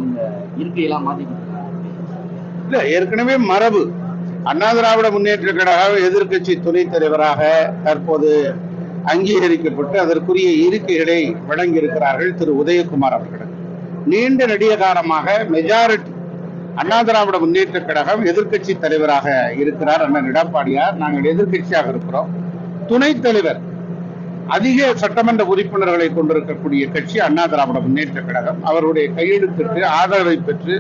இந்த இருக்கையெல்லாம் மாத்திட்டு இல்ல, ஏற்கனவே மரபு அண்ணா திராவிட முன்னேற்ற கழக எதிர்கட்சி துணைத் தலைவராக தற்போது அங்கீகரிக்கப்பட்டு அதற்குரிய இருக்கைகளை வழங்கியிருக்கிறார்கள் திரு உதயகுமார் அவர்கள். நீண்ட நெடிய காலமாக மெஜாரிட்டி அண்ணா திராவிட முன்னேற்ற கழகம் எதிர்கட்சி தலைவராக இருக்கிறார் அண்ணன் எடப்பாடியார். நாங்கள் எதிர்கட்சியாக இருக்கிறோம். துணைத் தலைவர் அதிக சட்டமன்ற உறுப்பினர்களை கொண்டிருக்கக்கூடிய கட்சி அண்ணா திராவிட முன்னேற்ற கழகம். அவருடைய கையெழுத்திட்டு ஆதரவை பெற்று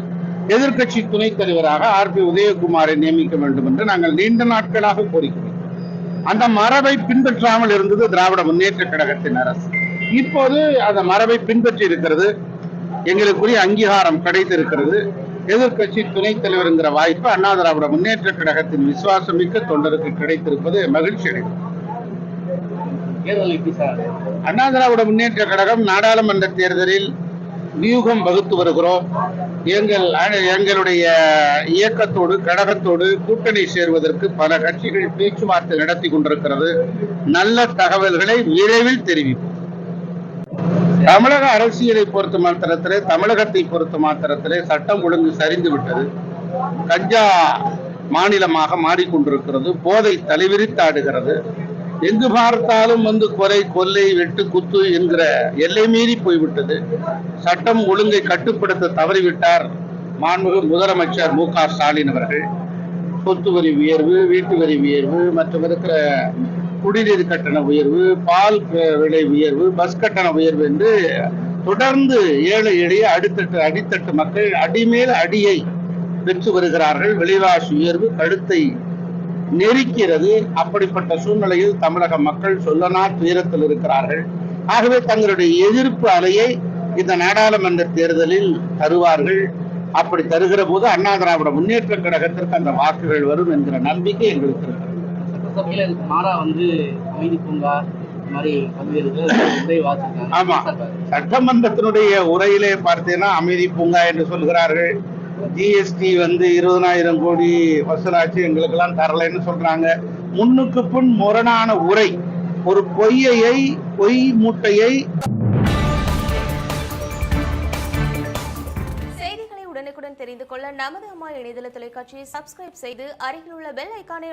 எதிர்கட்சி துணைத் தலைவராக ஆர் பி உதயகுமாரை நியமிக்க வேண்டும் என்று நாங்கள் நீண்ட நாட்களாக கோரிக்கிறோம். அந்த மரபை பின்பற்றாமல் இருந்தது திராவிட முன்னேற்ற கழகத்தின் அரசு. இப்போது அந்த மரபை பின்பற்றி இருக்கிறது. எங்களுக்குரிய அங்கீகாரம் கிடைத்திருக்கிறது. எதிர்கட்சி துணைத் தலைவர் என்கிற வாய்ப்பு அண்ணா திராவிட முன்னேற்ற கழகத்தின் விசுவாசமிக்க தொண்டருக்கு கிடைத்திருப்பது மகிழ்ச்சி அடைகிறது. அண்ணா திராவிட முன்னேற்ற கழகம் நாடாளுமன்ற தேர்தலில் வியூகம் வகுத்து வருகிறோம். எங்களுடைய இயக்கத்தோடு கழகத்தோடு கூட்டணி சேர்வதற்கு பல கட்சிகள் பேச்சுவார்த்தை நடத்தி கொண்டிருக்கிறது. நல்ல தகவல்களை விரைவில் தெரிவிப்போம். தமிழக அரசியலை பொறுத்த மாத்திரத்திலே, தமிழகத்தை பொறுத்த மாத்திரத்திலே சட்டம் ஒழுங்கு சரிந்து விட்டது. கஞ்சா மாநிலமாக மாறிக்கொண்டிருக்கிறது. போதை தலைவிரித்தாடுகிறது. எங்கு பார்த்தாலும் கொலை, கொள்ளை, வெட்டு, குத்து என்கிற எல்லை மீறி போய்விட்டது. சட்டம் ஒழுங்கை கட்டுப்படுத்த தவறிவிட்டார் மாண்புமிகு முதலமைச்சர் மு க ஸ்டாலின் அவர்கள். சொத்து வரி உயர்வு, வீட்டு வரி உயர்வு, மற்றும் இருக்கிற குடிநீர் கட்டண உயர்வு, பால் விலை உயர்வு, பஸ் கட்டண உயர்வு என்று தொடர்ந்து ஏழை எளிய அடித்தட்டு மக்கள் அடிமேல் அடியை பெற்று வருகிறார்கள். விலைவாசி உயர்வு கழுத்தை நெருக்கிறது. அப்படிப்பட்ட சூழ்நிலையில் தமிழக மக்கள் சொல்லனா துயரத்தில் இருக்கிறார்கள். ஆகவே தங்களுடைய எதிர்ப்பு அலையை இந்த நாடாளுமன்ற தேர்தலில் தருவார்கள். அப்படி தருகிற போது அண்ணா திராவிட முன்னேற்ற கழகத்திற்கு அந்த வாக்குகள் வரும் என்கிற நம்பிக்கை எங்களுக்கு இருக்கிறது. சட்டசபையில இதுக்கு மாறா அமைதி பூங்கா ஆமா, சட்டமன்றத்தினுடைய உரையிலே பார்த்தீங்கன்னா அமைதி பூங்கா என்று சொல்கிறார்கள். ஜிஎஸ்டி 20,000 கோடி வசூலாச்சு, எங்களுக்கு எல்லாம் தரலைன்னு சொல்றாங்க. முன்னுக்கு பின் முரணான உரை. ஒரு பொய் மூட்டையை. செய்திகளை உடனுக்குடன் தெரிந்து கொள்ள நமது அம்மா இணையதள தொலைக்காட்சியை சப்ஸ்கிரைப் செய்து அருகில் உள்ள பெல் ஐகானை